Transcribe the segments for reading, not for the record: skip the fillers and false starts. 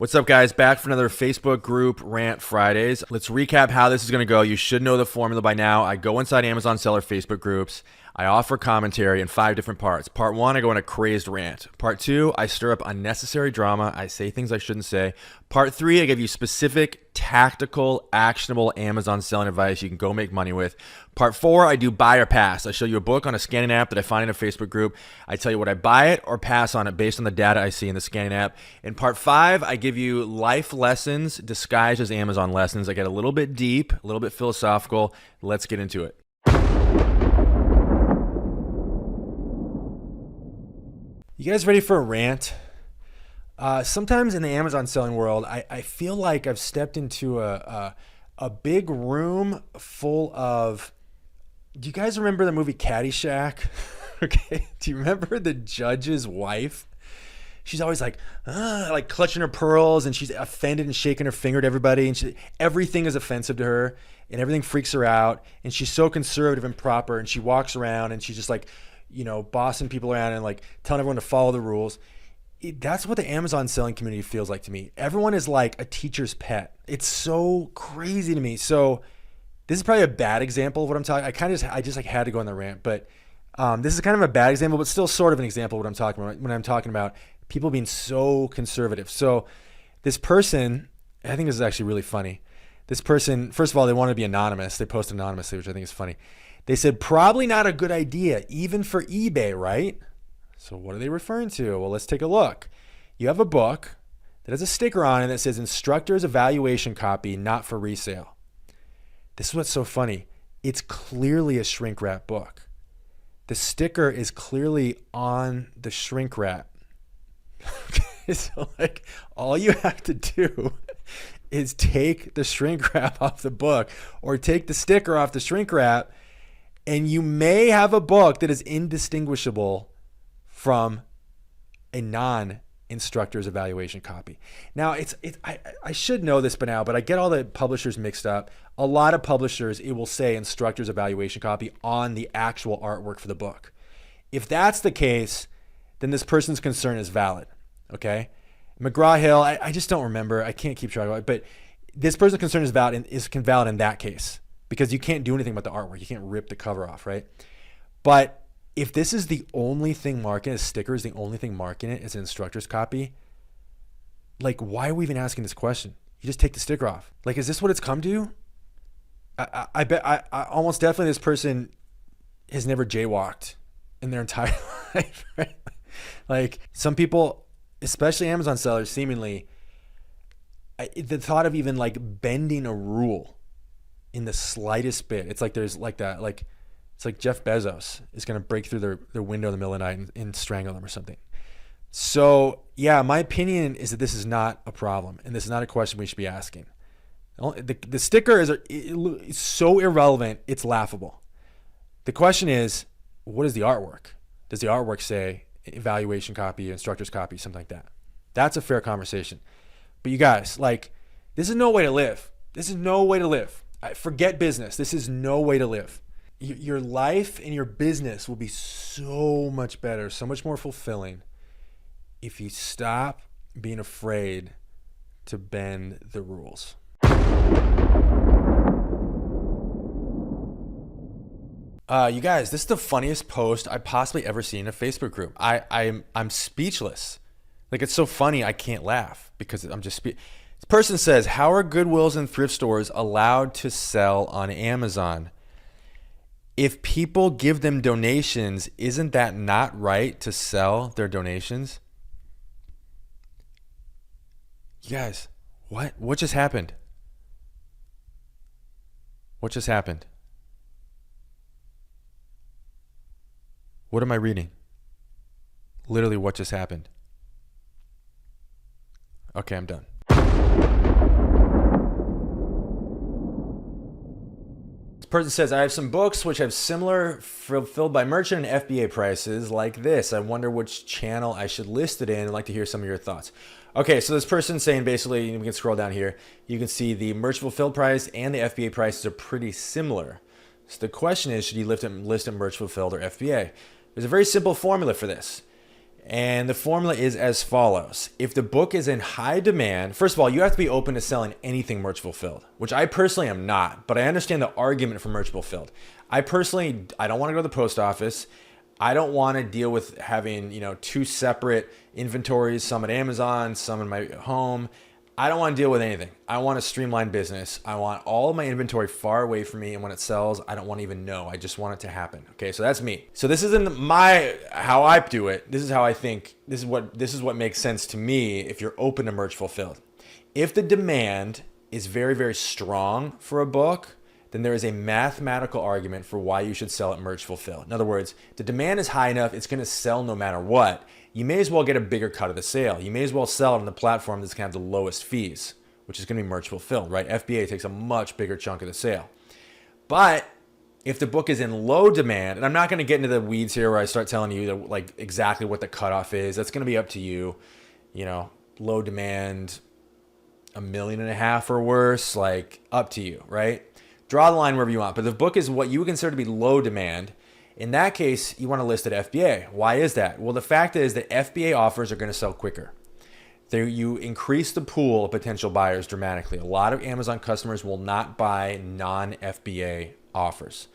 What's up, guys? Back for another Facebook group Rant Fridays. Let's recap how this is going to go. You should know the formula by now. I go inside Amazon seller Facebook groups. I offer commentary in 5 different parts. Part 1, I go in a crazed rant. Part 2, I stir up unnecessary drama. I say things I shouldn't say. Part 3, I give you specific, tactical, actionable Amazon selling advice you can go make money with. Part 4, I do buy or pass. I show you a book on a scanning app that I find in a Facebook group. I tell you what I buy it or pass on it based on the data I see in the scanning app. In Part 5, I give you life lessons disguised as Amazon lessons. I get a little bit deep, a little bit philosophical. Let's get into it. You guys ready for a rant? Sometimes in the Amazon selling world, I feel like I've stepped into a big room full of... Do you guys remember the movie Caddyshack? Okay. Do you remember the judge's wife? She's always like clutching her pearls, and she's offended and shaking her finger at everybody, and everything is offensive to her, and everything freaks her out, and she's so conservative and proper, and she walks around and she's just like, bossing people around and like telling everyone to follow the rules. That's what the Amazon selling community feels like to me. Everyone is like a teacher's pet. It's so crazy to me. So this is probably a bad example of what I'm talking. I just had to go on the rant, but this is kind of a bad example, but still sort of an example of what I'm talking about when I'm talking about people being so conservative. So this person, I think this is actually really funny. This person, first of all, they want to be anonymous. They post anonymously, which I think is funny. They said, probably not a good idea, even for eBay, right? So what are they referring to? Well, let's take a look. You have a book that has a sticker on it that says instructor's evaluation copy, not for resale. This is what's so funny. It's clearly a shrink wrap book. The sticker is clearly on the shrink wrap. Okay, so like all you have to do is take the shrink wrap off the book or take the sticker off the shrink wrap, and you may have a book that is indistinguishable from a non-instructor's evaluation copy. Now, I should know this by now, but I get all the publishers mixed up. A lot of publishers, it will say instructor's evaluation copy on the actual artwork for the book. If that's the case, then this person's concern is valid, okay? McGraw-Hill, I just don't remember. I can't keep track of it, but this person's concern is valid in that case, because you can't do anything about the artwork. You can't rip the cover off, right? But if this is the only thing marking, a sticker is the only thing marking it, it's an instructor's copy, like, why are we even asking this question? You just take the sticker off. Like, is this what it's come to? I bet I almost definitely this person has never jaywalked in their entire life, right? Like, some people, especially Amazon sellers, seemingly, the thought of even like bending a rule in the slightest bit, it's like there's like that, like it's like Jeff Bezos is going to break through their window in the middle of the night and strangle them or something. So yeah, my opinion is that this is not a problem, and this is not a question we should be asking. The sticker is so irrelevant, it's laughable. The question is, what is the artwork? Does the artwork say evaluation copy, instructor's copy, something like that? That's a fair conversation. But you guys, like, this is no way to live. This is no way to live. Forget business. This is no way to live. Your life and your business will be so much better, so much more fulfilling if you stop being afraid to bend the rules. You guys, this is the funniest post I've possibly ever seen in a Facebook group. I'm speechless. Like, it's so funny I can't laugh because I'm just This person says, how are Goodwills and thrift stores allowed to sell on Amazon? If people give them donations, isn't that not right to sell their donations? You guys, what just happened? What just happened? What am I reading? Literally, what just happened? Okay, I'm done. This person says, I have some books which have similar fulfilled by merchant and FBA prices like this. I wonder which channel I should list it in. I'd like to hear some of your thoughts. Okay, so this person's saying basically, we can scroll down here. You can see the merchant fulfilled price and the FBA prices are pretty similar. So the question is, should you list it merchant fulfilled or FBA? There's a very simple formula for this. And the formula is as follows. If the book is in high demand, first of all, you have to be open to selling anything merch fulfilled, which I personally am not, but I understand the argument for merch fulfilled. I don't want to go to the post office. I don't want to deal with having, two separate inventories, some at Amazon, some in my home. I don't want to deal with anything. I want a streamlined business. I want all of my inventory far away from me. And when it sells, I don't want to even know. I just want it to happen. Okay. So that's me. So this isn't how I do it. This is how I think. This is what makes sense to me if you're open to merch fulfilled. If the demand is very, very strong for a book, then there is a mathematical argument for why you should sell it merch fulfilled. In other words, the demand is high enough, it's going to sell no matter what. You may as well get a bigger cut of the sale. You may as well sell it on the platform that's going to have the lowest fees, which is going to be merch fulfilled, right? FBA takes a much bigger chunk of the sale. But if the book is in low demand, and I'm not going to get into the weeds here where I start telling you exactly what the cutoff is. That's going to be up to you. Low demand, $1.5 million or worse, up to you, right? Draw the line wherever you want. But the book is what you would consider to be low demand. In that case, you want to list at FBA. Why is that? Well, the fact is that FBA offers are going to sell quicker. You increase the pool of potential buyers dramatically. A lot of Amazon customers will not buy non-FBA offers.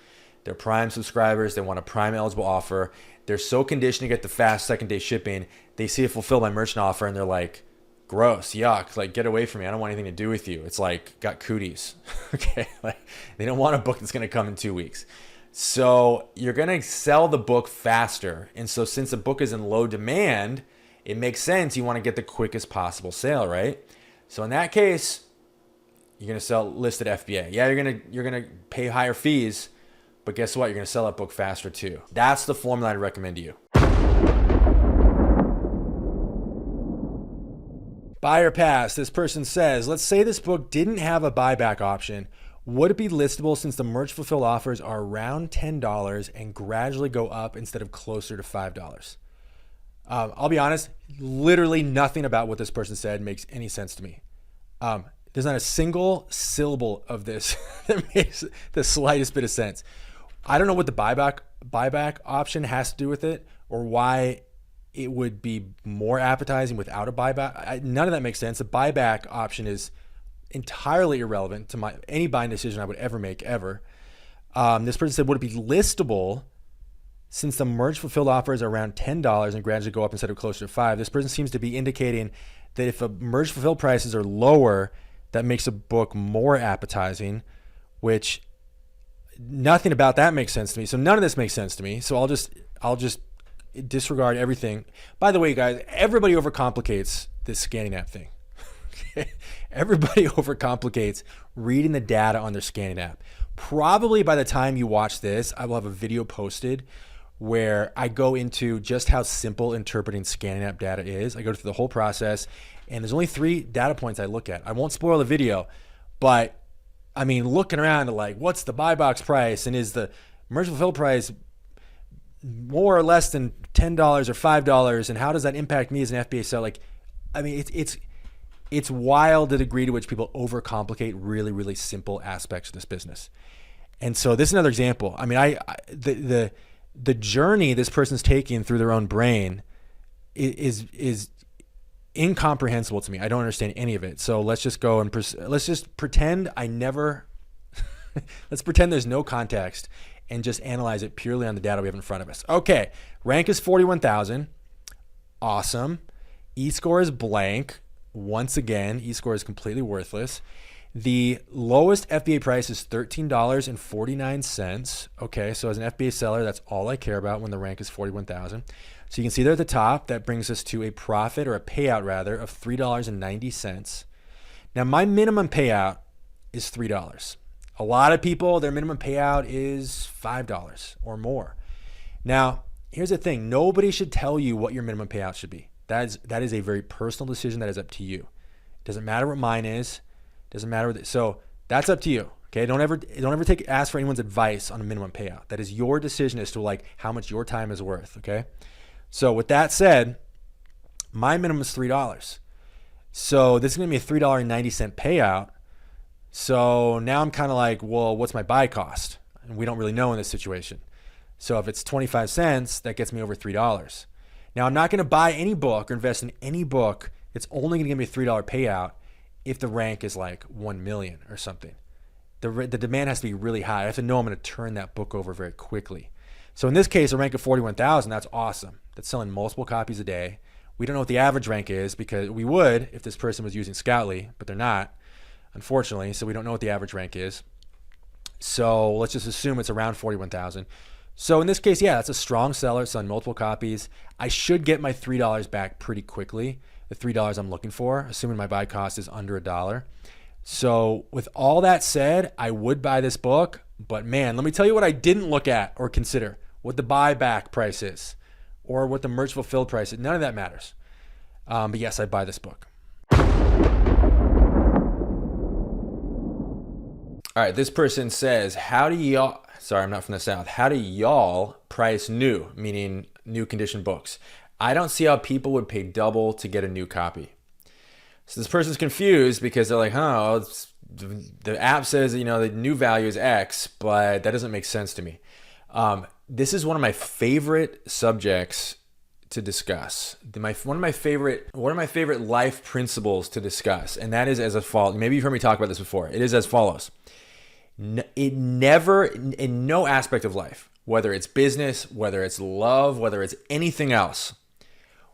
They're Prime subscribers. They want a Prime eligible offer. They're so conditioned to get the fast second-day shipping. They see a Fulfill My Merchant offer and they're like, gross, yuck, get away from me. I don't want anything to do with you. It's got cooties. Okay. They don't want a book that's going to come in 2 weeks. So you're going to sell the book faster. And so since the book is in low demand, it makes sense. You want to get the quickest possible sale, right? So in that case, you're going to sell listed FBA. Yeah, you're going to pay higher fees, but guess what? You're going to sell that book faster too. That's the formula I'd recommend to you. Buyer pass. This person says, let's say this book didn't have a buyback option. Would it be listable since the merch fulfill offers are around $10 and gradually go up instead of closer to $5? I'll be honest, literally nothing about what this person said makes any sense to me. There's not a single syllable of this that makes the slightest bit of sense. I don't know what the buyback option has to do with it or why it would be more appetizing without a buyback. None of that makes sense. The buyback option is entirely irrelevant to any buying decision I would ever make, ever. This person said, would it be listable since the merge fulfilled offer is around $10 and gradually go up instead of closer to $5? This person seems to be indicating that if a merge fulfilled prices are lower, that makes a book more appetizing, which nothing about that makes sense to me. So none of this makes sense to me. So I'll just disregard everything. By the way, guys, everybody overcomplicates this scanning app thing. Everybody overcomplicates reading the data on their scanning app. Probably by the time you watch this, I will have a video posted where I go into just how simple interpreting scanning app data is. I go through the whole process, and there's only 3 data points I look at. I won't spoil the video, but I mean, looking around to what's the buy box price, and is the merge fulfill price more or less than $10 or $5, and how does that impact me as an FBA seller? I mean, it's wild the degree to which people overcomplicate really, really simple aspects of this business. And so this is another example. I mean, the journey this person's taking through their own brain is incomprehensible to me. I don't understand any of it. So let's just go and let's just pretend let's pretend there's no context and just analyze it purely on the data we have in front of us. Okay, rank is 41,000. Awesome. E-score is blank. Once again, e-score is completely worthless. The lowest FBA price is $13.49. Okay, so as an FBA seller, that's all I care about when the rank is 41,000. So you can see there at the top, that brings us to a profit, or a payout rather, of $3.90. Now my minimum payout is $3. A lot of people, their minimum payout is $5 or more. Now, here's the thing. Nobody should tell you what your minimum payout should be. That is a very personal decision that is up to you. It doesn't matter what mine is. It doesn't matter. So that's up to you. Okay. Don't ever ask for anyone's advice on a minimum payout. That is your decision as to how much your time is worth. Okay. So with that said, my minimum is $3. So this is going to be a $3.90 payout. So now I'm kind of well, what's my buy cost? And we don't really know in this situation. So if it's 25 cents, that gets me over $3. Now, I'm not going to buy any book or invest in any book. It's only going to give me a $3 payout if the rank is like 1 million or something. The demand has to be really high. I have to know I'm going to turn that book over very quickly. So in this case, a rank of 41,000, that's awesome. That's selling multiple copies a day. We don't know what the average rank is, because we would if this person was using Scoutly, but they're not, unfortunately. So we don't know what the average rank is. So let's just assume it's around 41,000. So in this case, yeah, that's a strong seller selling multiple copies. I should get my $3 back pretty quickly, the $3 I'm looking for, assuming my buy cost is under $1. So with all that said, I would buy this book, but man, let me tell you what I didn't look at or consider: what the buyback price is or what the merch fulfilled price is. None of that matters. But yes, I'd buy this book. All right, this person says, how do y'all, sorry, I'm not from the South. How do y'all price new, meaning new condition books? I don't see how people would pay double to get a new copy. So this person's confused because they're like, the app says, the new value is X, but that doesn't make sense to me. This is one of my favorite subjects to discuss. One of my favorite life principles to discuss, and that is as follows. Maybe you've heard me talk about this before. It is as follows. It never, in no aspect of life, whether it's business, whether it's love, whether it's anything else,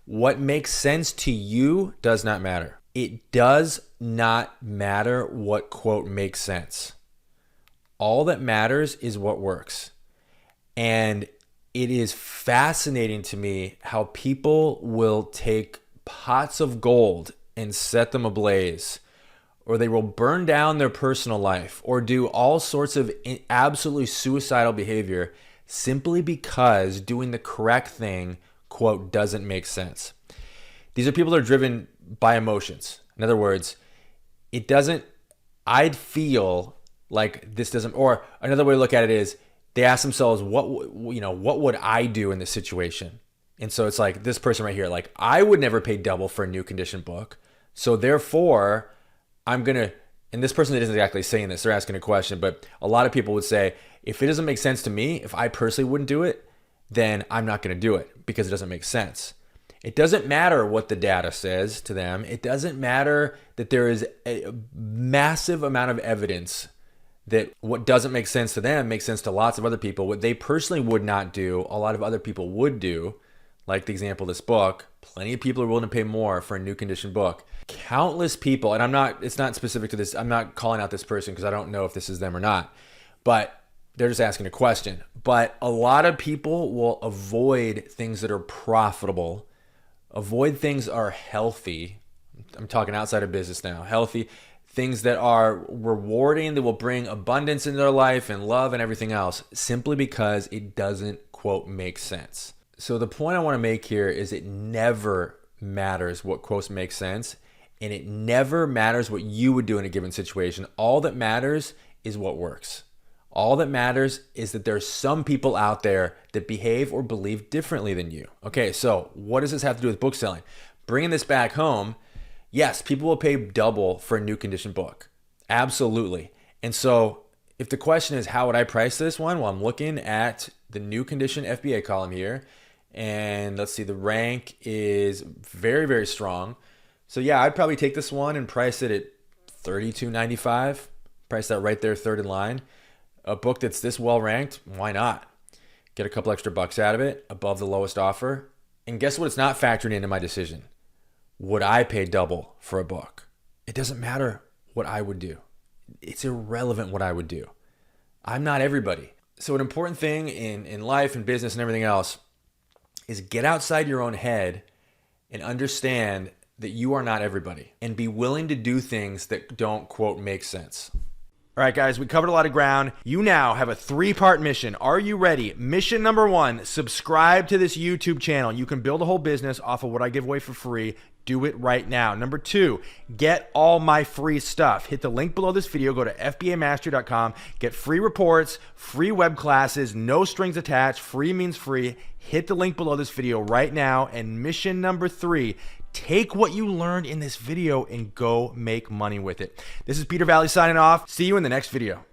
what makes sense to you does not matter. It does not matter what quote makes sense. All that matters is what works. And it is fascinating to me how people will take pots of gold and set them ablaze, or they will burn down their personal life, or do all sorts of absolutely suicidal behavior simply because doing the correct thing, quote, doesn't make sense. These are people that are driven by emotions. In other words, I'd feel like this doesn't, or another way to look at it is they ask themselves, what would I do in this situation? And so it's like this person right here, like, I would never pay double for a new condition book. So therefore, I'm going to, and this person isn't exactly saying this, they're asking a question, but a lot of people would say, if it doesn't make sense to me, if I personally wouldn't do it, then I'm not going to do it because it doesn't make sense. It doesn't matter what the data says to them. It doesn't matter that there is a massive amount of evidence that what doesn't make sense to them makes sense to lots of other people. What they personally would not do, a lot of other people would do. Like the example of this book, plenty of people are willing to pay more for a new condition book. Countless people, and it's not specific to this, I'm not calling out this person because I don't know if this is them or not, but they're just asking a question. But a lot of people will avoid things that are profitable, avoid things that are healthy. I'm talking outside of business now, healthy, things that are rewarding, that will bring abundance into their life and love and everything else, simply because it doesn't, quote, make sense. So the point I want to make here is it never matters what quotes make sense, and it never matters what you would do in a given situation. All that matters is what works. All that matters is that there's some people out there that behave or believe differently than you. Okay, so what does this have to do with book selling? Bringing this back home, yes, people will pay double for a new condition book. Absolutely. And so if the question is, how would I price this one? Well, I'm looking at the new condition FBA column here. And let's see, the rank is very, very strong. So yeah, I'd probably take this one and price it at $32.95. Price that right there, third in line. A book that's this well ranked, why not? Get a couple extra bucks out of it, above the lowest offer. And guess what? It's not factoring into my decision. Would I pay double for a book? It doesn't matter what I would do. It's irrelevant what I would do. I'm not everybody. So an important thing in life and business and everything else is get outside your own head and understand that you are not everybody, and be willing to do things that don't, quote, make sense. All right, guys, we covered a lot of ground. You now have a 3-part mission. Are you ready? Mission number 1, subscribe to this YouTube channel. You can build a whole business off of what I give away for free. Do it right now. Number 2, get all my free stuff. Hit the link below this video. Go to FBAmastery.com. Get free reports, free web classes, no strings attached. Free means free. Hit the link below this video right now. And mission number 3, take what you learned in this video and go make money with it. This is Peter Valley signing off. See you in the next video.